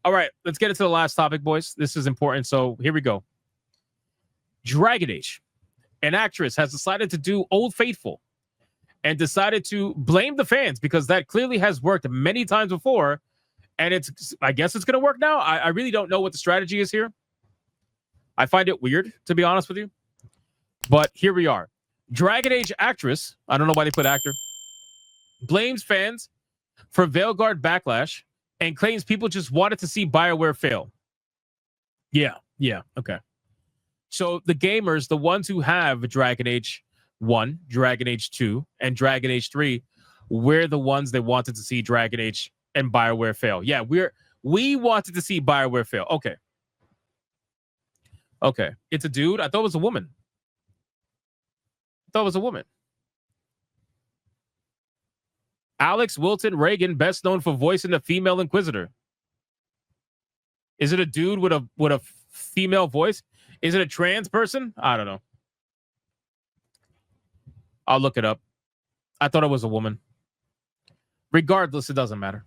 All right, let's get into the last topic, boys. This is important. So here we go. Dragon Age, an actress, has decided to do Old Faithful and decided to blame the fans because that clearly has worked many times before. And I guess it's going to work now. I really don't know what the strategy is here. I find it weird, to be honest with you. But here we are. Dragon Age actress, I don't know why they put actor, blames fans for Veilguard backlash and claims people just wanted to see BioWare fail. Yeah, okay. So the gamers, the ones who have Dragon Age 1, Dragon Age 2, and Dragon Age 3, we're the ones that wanted to see Dragon Age and BioWare fail. Yeah, we wanted to see BioWare fail. Okay. It's a dude. I thought it was a woman. Alex Wilton Reagan, best known for voicing the female Inquisitor. Is it a dude with a female voice? Is it a trans person? I don't know. I'll look it up. I thought it was a woman. Regardless, it doesn't matter.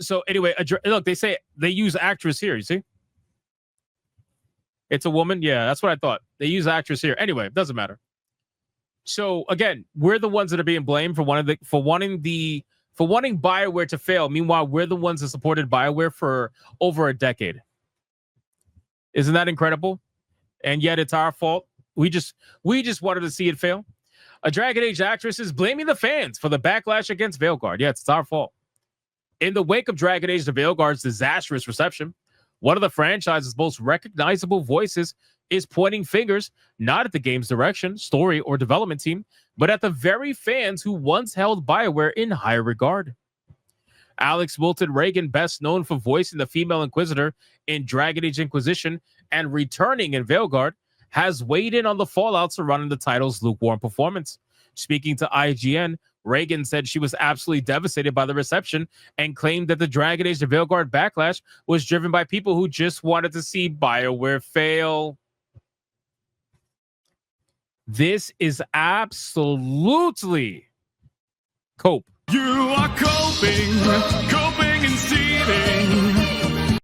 So anyway, look, they say they use actress here. You see? It's a woman. Yeah, that's what I thought. They use actress here. Anyway, it doesn't matter. So again, we're the ones that are being blamed for wanting BioWare to fail. Meanwhile, we're the ones that supported BioWare for over a decade. Isn't that incredible? And yet it's our fault. We just wanted to see it fail. A Dragon Age actress is blaming the fans for the backlash against Veilguard. Yeah, it's our fault. In the wake of Dragon Age, the Veilguard's disastrous reception, one of the franchise's most recognizable voices is pointing fingers not at the game's direction, story, or development team, but at the very fans who once held BioWare in high regard. Alex Wilton Reagan, best known for voicing the female Inquisitor in Dragon Age Inquisition and returning in Veilguard, has weighed in on the fallout surrounding the title's lukewarm performance. Speaking to IGN, Reagan said she was absolutely devastated by the reception and claimed that the Dragon Age to Veilguard backlash was driven by people who just wanted to see BioWare fail. This is absolutely cope. You are coping and seething.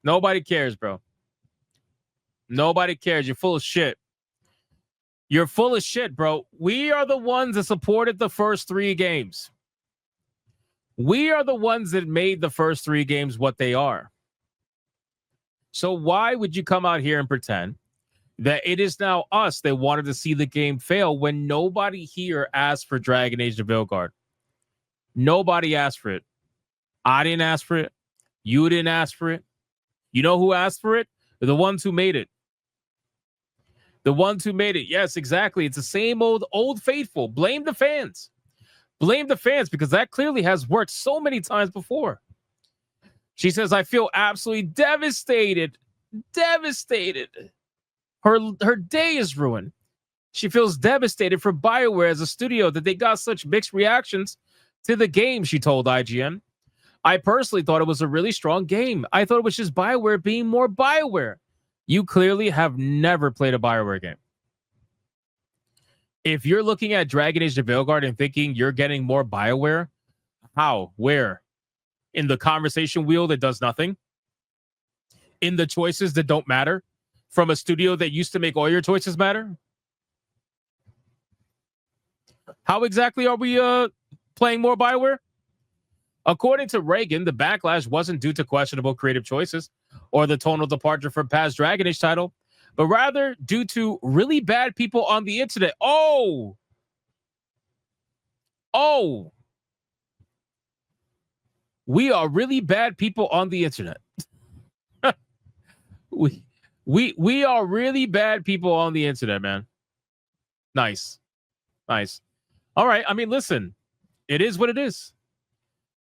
Nobody cares, bro. Nobody cares. You're full of shit. You're full of shit, bro. We are the ones that supported the first 3 games. We are the ones that made the first 3 games what they are. So why would you come out here and pretend that it is now us that wanted to see the game fail when nobody here asked for Dragon Age to Veilguard? Nobody asked for it. I didn't ask for it. You didn't ask for it. You know who asked for it? The ones who made it. The ones who made it. Yes, exactly. It's the same old faithful. Blame the fans. Blame the fans because that clearly has worked so many times before. She says, I feel absolutely devastated. Devastated. Her day is ruined. She feels devastated for BioWare as a studio that they got such mixed reactions to the game, she told IGN. I personally thought it was a really strong game. I thought it was just BioWare being more BioWare. You clearly have never played a BioWare game. If you're looking at Dragon Age to Veilguard and thinking you're getting more BioWare, how? Where? In the conversation wheel that does nothing? In the choices that don't matter? From a studio that used to make all your choices matter? How exactly are we playing more BioWare? According to Reagan, the backlash wasn't due to questionable creative choices or the tonal departure from past Dragon Age title, but rather due to really bad people on the internet. Oh! We are really bad people on the internet. We are really bad people on the internet, man. Nice. All right. I mean, listen, it is what it is.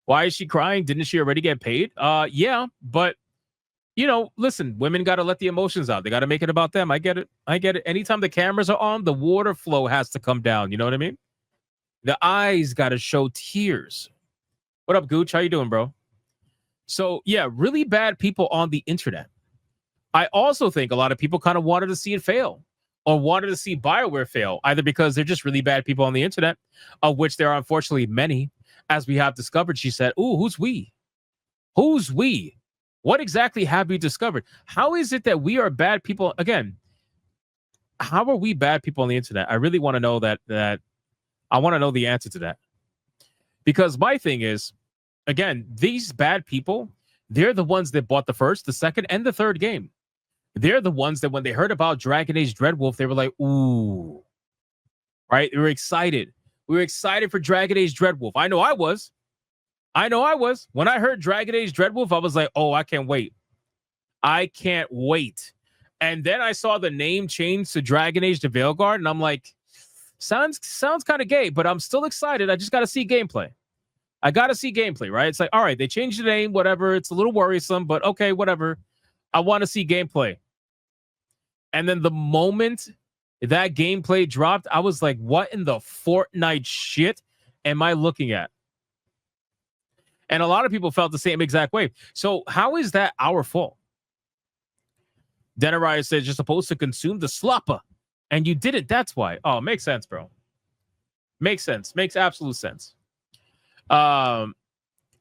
Why is she crying? Didn't she already get paid? Yeah, but listen, women got to let the emotions out. They got to make it about them. I get it. Anytime the cameras are on, the water flow has to come down. You know what I mean? The eyes got to show tears. What up, Gooch? How you doing, bro? So yeah, really bad people on the internet. I also think a lot of people kind of wanted to see it fail or wanted to see BioWare fail, either because they're just really bad people on the internet, of which there are unfortunately many, as we have discovered. She said, "Ooh, who's we? Who's we? What exactly have you discovered? How is it that we are bad people?" Again, how are we bad people on the internet? I really want to know that I want to know the answer to that. Because my thing is, again, these bad people, they're the ones that bought the first, the second, and the third game. They're the ones that when they heard about Dragon Age Dreadwolf, they were like, ooh, right? They were excited. We were excited for Dragon Age Dreadwolf. I know I was. When I heard Dragon Age Dreadwolf, I was like, oh, I can't wait. I can't wait. And then I saw the name change to Dragon Age to Veilguard, and I'm like, sounds kind of gay, but I'm still excited. I just got to see gameplay. I got to see gameplay, right? It's like, all right, they changed the name, whatever. It's a little worrisome, but okay, whatever. I want to see gameplay. And then the moment that gameplay dropped, I was like, what in the Fortnite shit am I looking at? And a lot of people felt the same exact way. So how is that our fault? Denariah says you're supposed to consume the slopper, and you didn't. That's why. Oh, makes sense, bro. Makes sense. Makes absolute sense. And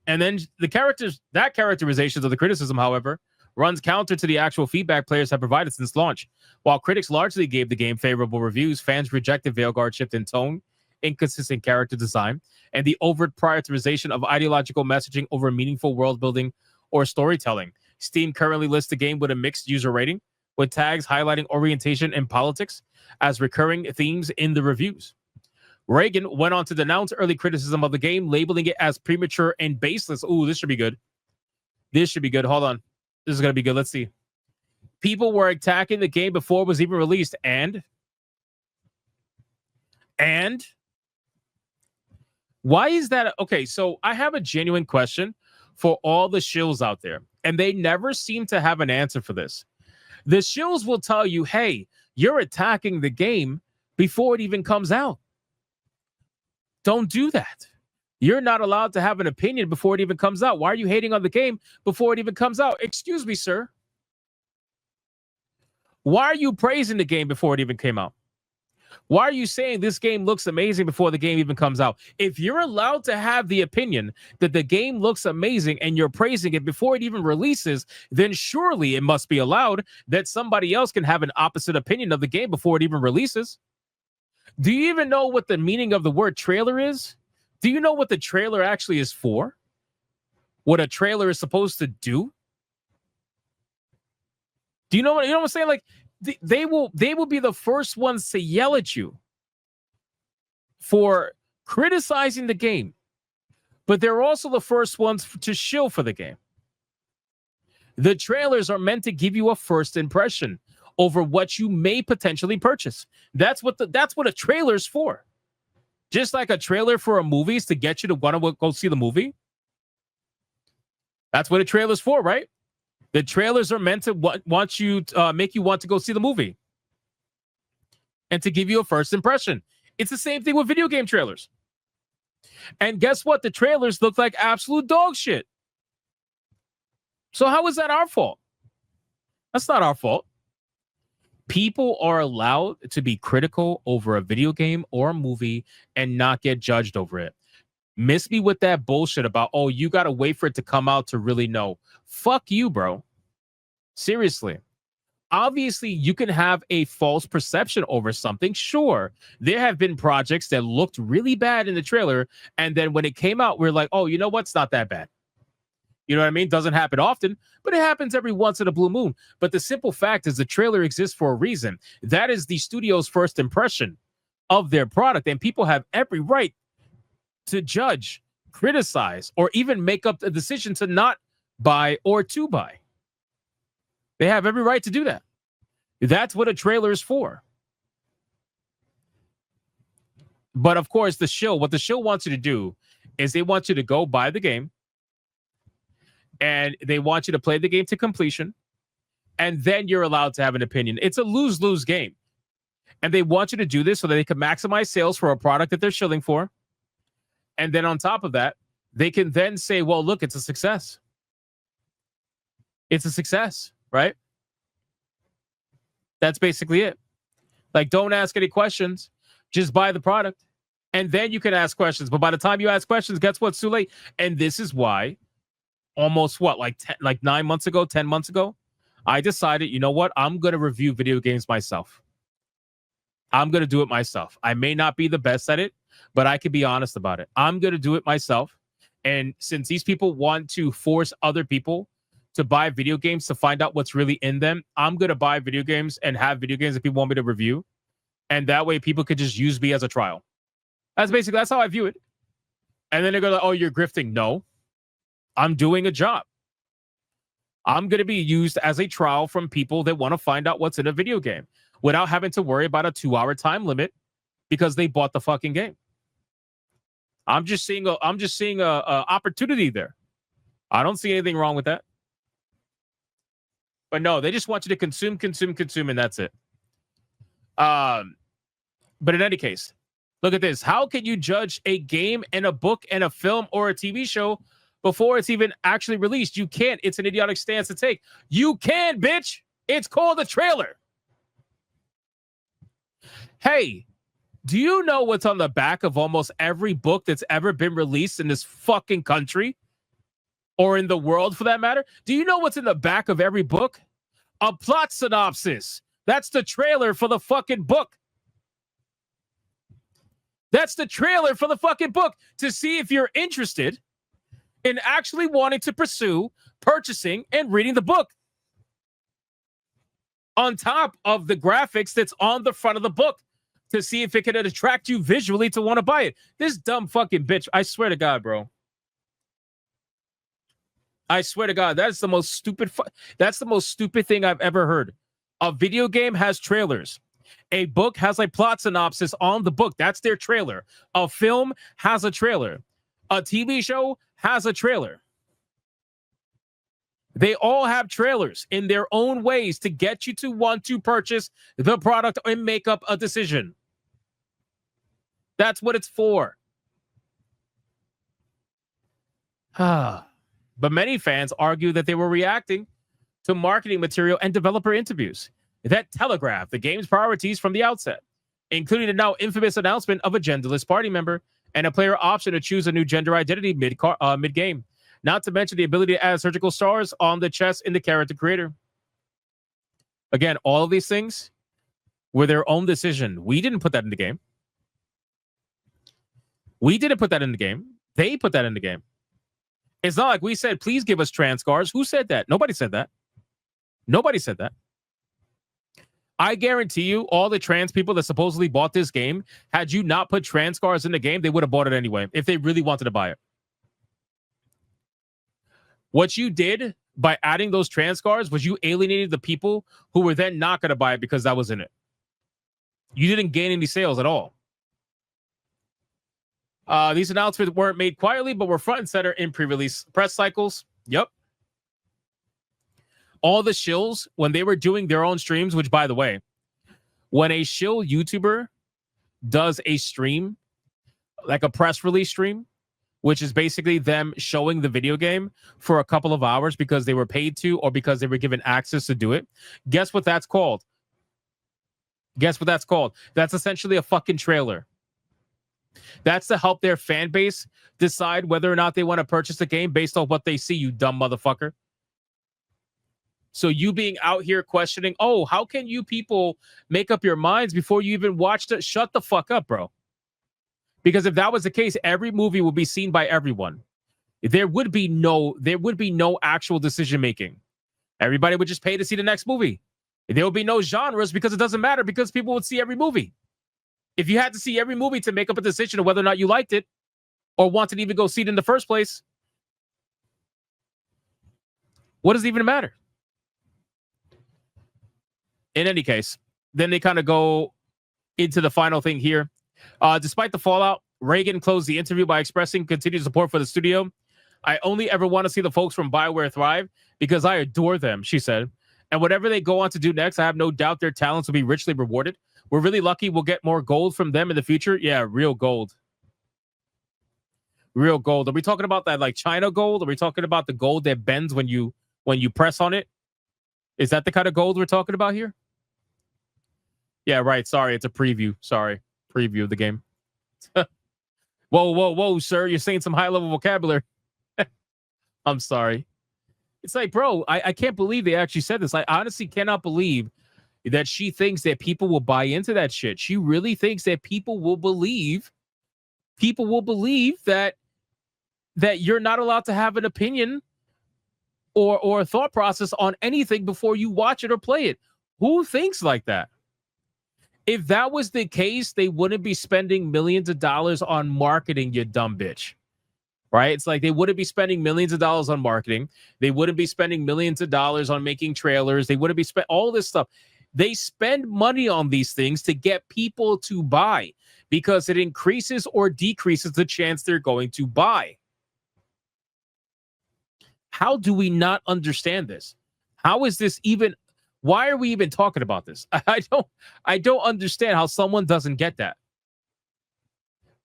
then that characterizations of the criticism, however, runs counter to the actual feedback players have provided since launch. While critics largely gave the game favorable reviews, fans rejected Veilguard shift in tone, inconsistent character design, and the overt prioritization of ideological messaging over meaningful world building or storytelling. Steam currently lists the game with a mixed user rating, with tags highlighting orientation and politics as recurring themes in the reviews. Reagan went on to denounce early criticism of the game, labeling it as premature and baseless. Ooh, this should be good. This should be good. Hold on. This is going to be good. Let's see. People were attacking the game before it was even released. And why is that? Okay, so I have a genuine question for all the shills out there, and they never seem to have an answer for this. The shills will tell you, hey, you're attacking the game before it even comes out. Don't do that. You're not allowed to have an opinion before it even comes out. Why are you hating on the game before it even comes out? Excuse me, sir. Why are you praising the game before it even came out? Why are you saying this game looks amazing before the game even comes out? If you're allowed to have the opinion that the game looks amazing and you're praising it before it even releases, then surely it must be allowed that somebody else can have an opposite opinion of the game before it even releases. Do you even know what the meaning of the word trailer is? Do you know what the trailer actually is for? What a trailer is supposed to do? Do you know what I'm saying? Like they will be the first ones to yell at you for criticizing the game, but they're also the first ones to shill for the game. The trailers are meant to give you a first impression over what you may potentially purchase. That's what a trailer's for. Just like a trailer for a movie is to get you to want to go see the movie. That's what a trailer's for, right? The trailers are meant to want you to make you want to go see the movie and to give you a first impression. It's the same thing with video game trailers. And guess what? The trailers look like absolute dog shit. So how is that our fault? That's not our fault. People are allowed to be critical over a video game or a movie and not get judged over it. Miss me with that bullshit about, oh, you got to wait for it to come out to really know. Fuck you, bro. Seriously. Obviously, you can have a false perception over something. Sure, there have been projects that looked really bad in the trailer, and then when it came out, we're like, oh, you know what? It's not that bad. You know what I mean? Doesn't happen often, but it happens every once in a blue moon. But the simple fact is the trailer exists for a reason. That is the studio's first impression of their product, and people have every right to judge, criticize, or even make up a decision to not buy or to buy. They have every right to do that. That's what a trailer is for. But of course, what the show wants you to do is they want you to go buy the game, and they want you to play the game to completion, and then you're allowed to have an opinion. It's a lose-lose game. And they want you to do this so that they can maximize sales for a product that they're shilling for. And then on top of that, they can then say, well, look, it's a success. it's a success, right? That's basically it. Like, don't ask any questions. Just buy the product. And then you can ask questions. But by the time you ask questions, guess what? It's too late. And this is why almost like 9 months ago, 10 months ago, I decided, you know what? I'm going to review video games myself. I'm going to do it myself. I may not be the best at it, but I can be honest about it. I'm going to do it myself. And since these people want to force other people to buy video games to find out what's really in them, I'm going to buy video games and have video games that people want me to review. And that way people could just use me as a trial. That's how I view it. And then they're going to, oh, you're grifting. No, I'm doing a job. I'm going to be used as a trial from people that want to find out what's in a video game without having to worry about a 2-hour time limit because they bought the fucking game. I'm just seeing a opportunity there. I don't see anything wrong with that. But no, they just want you to consume, and that's it. But in any case, look at this. How can you judge a game and a book and a film or a TV show before it's even actually released? You can't. It's an idiotic stance to take. You can, bitch. It's called a trailer. Hey, do you know what's on the back of almost every book that's ever been released in this fucking country? Or in the world, for that matter? Do you know what's in the back of every book? A plot synopsis. That's the trailer for the fucking book. That's the trailer for the fucking book to see if you're interested in actually wanting to pursue purchasing and reading the book. On top of the graphics that's on the front of the book to see if it can attract you visually to want to buy it. This dumb fucking bitch. I swear to God, bro. I swear to God, that's the most stupid thing I've ever heard. A video game has trailers. A book has a plot synopsis on the book. That's their trailer. A film has a trailer. A TV show has a trailer. They all have trailers in their own ways to get you to want to purchase the product and make up a decision. That's what it's for. But many fans argue that they were reacting to marketing material and developer interviews that telegraphed the game's priorities from the outset, including the now infamous announcement of a genderless party member and a player option to choose a new gender identity mid-game. Not to mention the ability to add surgical stars on the chest in the character creator. Again, all of these things were their own decision. We didn't put that in the game. We didn't put that in the game. They put that in the game. It's not like we said, please give us trans scars. Who said that? Nobody said that. Nobody said that. I guarantee you all the trans people that supposedly bought this game, had you not put trans scars in the game, they would have bought it anyway if they really wanted to buy it. What you did by adding those trans scars was you alienated the people who were then not going to buy it because that was in it. You didn't gain any sales at all. These announcements weren't made quietly, but were front and center in pre-release press cycles. Yep. All the shills, when they were doing their own streams, which, by the way, when a shill YouTuber does a stream, like a press release stream, which is basically them showing the video game for a couple of hours because they were paid to or because they were given access to do it, guess what that's called? Guess what that's called? That's essentially a fucking trailer. That's to help their fan base decide whether or not they want to purchase the game based on what they see, you dumb motherfucker. So you being out here questioning, oh, how can you people make up your minds before you even watched it? Shut the fuck up, bro. Because if that was the case, every movie would be seen by everyone. There would be no actual decision making. Everybody would just pay to see the next movie. There would be no genres because it doesn't matter because people would see every movie. If you had to see every movie to make up a decision of whether or not you liked it or wanted to even go see it in the first place, what does it even matter? In any case, then they kind of go into the final thing here. Despite the fallout, Reagan closed the interview by expressing continued support for the studio. I only ever want to see the folks from BioWare thrive because I adore them, she said. And whatever they go on to do next, I have no doubt their talents will be richly rewarded. We're really lucky we'll get more gold from them in the future. Yeah, real gold. Real gold. Are we talking about that like China gold? Are we talking about the gold that bends when you when you press on it. Is that the kind of gold we're talking about here? Yeah, right. Sorry, it's a preview. Sorry. Preview of the game. Whoa, sir. You're saying some high-level vocabulary. I'm sorry. It's like, bro, I can't believe they actually said this. I honestly cannot believe that she thinks that people will buy into that shit. She really thinks that people will believe that you're not allowed to have an opinion or a thought process on anything before you watch it or play it. Who thinks like that? If that was the case, they wouldn't be spending millions of dollars on marketing, you dumb bitch. Right? It's like they wouldn't be spending millions of dollars on marketing. They wouldn't be spending millions of dollars on making trailers. They wouldn't be spent all this stuff. They spend money on these things to get people to buy because it increases or decreases the chance they're going to buy. How do we not understand this? How is this even? Why are we even talking about this? I don't understand how someone doesn't get that.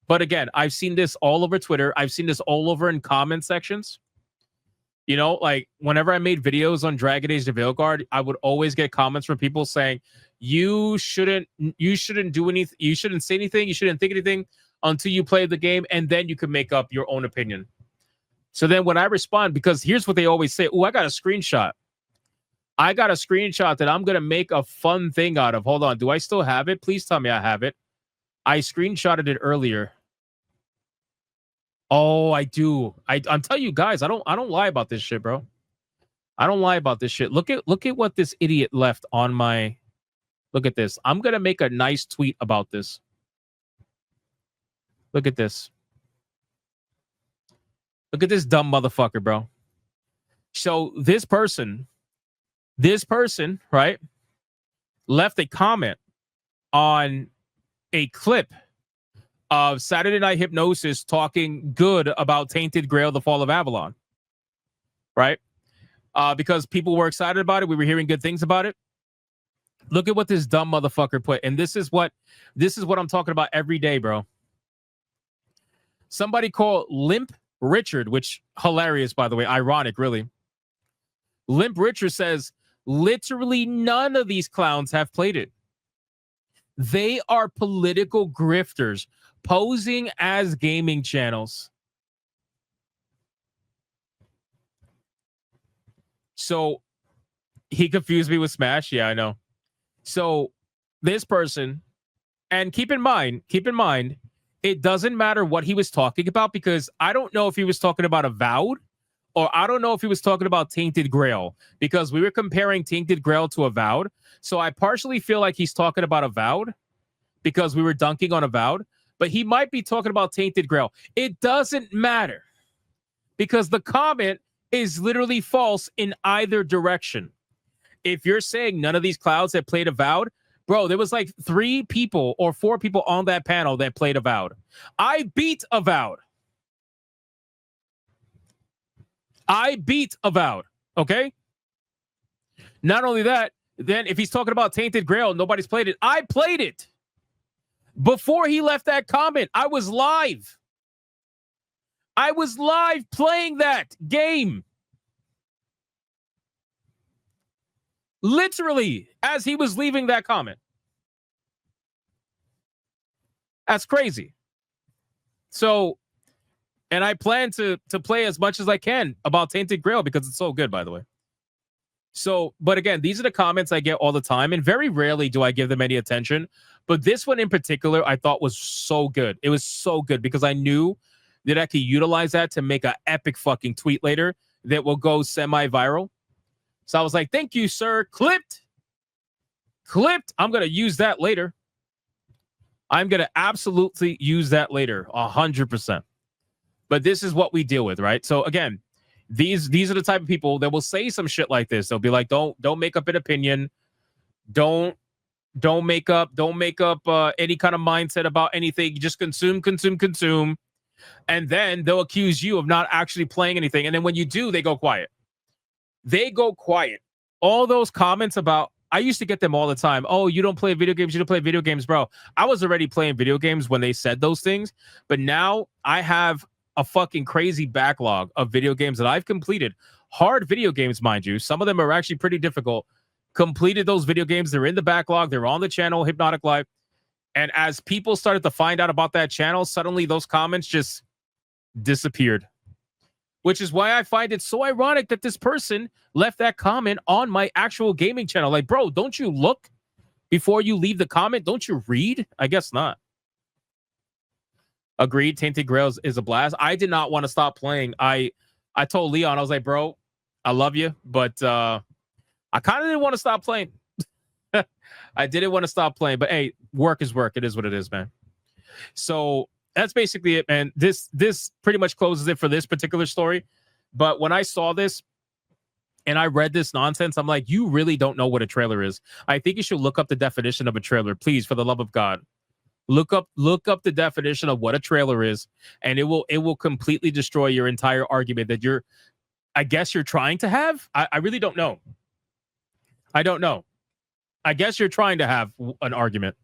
But again, I've seen this all over Twitter. I've seen this all over in comment sections. You know, like whenever I made videos on Dragon Age the Veilguard, I would always get comments from people saying, you shouldn't do anything, you shouldn't say anything, you shouldn't think anything until you play the game, and then you can make up your own opinion. So then when I respond, because here's what they always say, oh, I got a screenshot. I got a screenshot that I'm going to make a fun thing out of. Hold on. Do I still have it? Please tell me I have it. I screenshotted it earlier. Oh, I do. I'm telling you guys, I don't lie about this shit, bro. I don't lie about this shit. Look at what this idiot left on my. Look at this. I'm going to make a nice tweet about this. Look at this. Look at this dumb motherfucker, bro. So this person, right, left a comment on a clip of Saturday Night Hypnosis talking good about Tainted Grail, The Fall of Avalon, right? Because people were excited about it. We were hearing good things about it. Look at what this dumb motherfucker put. And this is what I'm talking about every day, bro. Somebody called Limp Richard, which hilarious, by the way, ironic, really. Limp Richard says, literally none of these clowns have played it. They are political grifters posing as gaming channels. So he confused me with Smash. Yeah, I know. So this person, and keep in mind, it doesn't matter what he was talking about, because I don't know if he was talking about Avowed or I don't know if he was talking about Tainted Grail, because we were comparing Tainted Grail to Avowed. So I partially feel like he's talking about Avowed because we were dunking on Avowed, but he might be talking about Tainted Grail. It doesn't matter because the comment is literally false in either direction. If you're saying none of these clouds have played Avowed, bro, there was like 3 people or 4 people on that panel that played Avowed. I beat Avowed. Okay? Not only that, then if he's talking about Tainted Grail, nobody's played it. I played it. Before he left that comment, I was live. I was live playing that game. Literally, as he was leaving that comment. That's crazy. So, and I plan to play as much as I can about Tainted Grail because it's so good, by the way. So, but again, these are the comments I get all the time, and very rarely do I give them any attention. But this one in particular, I thought was so good. It was so good because I knew that I could utilize that to make an epic fucking tweet later that will go semi-viral. So I was like, thank you, sir. Clipped. I'm going to use that later. I'm going to absolutely use that later. 100%. But this is what we deal with, right? So again, these are the type of people that will say some shit like this. They'll be like, don't make up an opinion. Don't make up any kind of mindset about anything. You just consume. And then they'll accuse you of not actually playing anything. And then when you do, they go quiet. All those comments about, I used to get them all the time. Oh, you don't play video games. You don't play video games, bro. I was already playing video games when they said those things. But now I have a fucking crazy backlog of video games that I've completed hard video games, mind you. Some of them are actually pretty difficult. Completed those video games. They're in the backlog. They're on the channel, Hypnotic Live. And as people started to find out about that channel, suddenly those comments just disappeared. Which is why I find it so ironic that this person left that comment on my actual gaming channel. Like, bro, don't you look before you leave the comment? Don't you read? I guess not. Agreed. Tainted Grail is a blast. I did not want to stop playing. I told Leon, I was like, bro, I love you, but I kind of didn't want to stop playing. I didn't want to stop playing, but hey, work is work. It is what it is, man. So that's basically it, man. This pretty much closes it for this particular story. But when I saw this and I read this nonsense, I'm like, you really don't know what a trailer is. I think you should look up the definition of a trailer, please, for the love of God. Look up the definition of what a trailer is, and it will completely destroy your entire argument that I guess you're trying to have. I really don't know. I don't know. I guess you're trying to have an argument.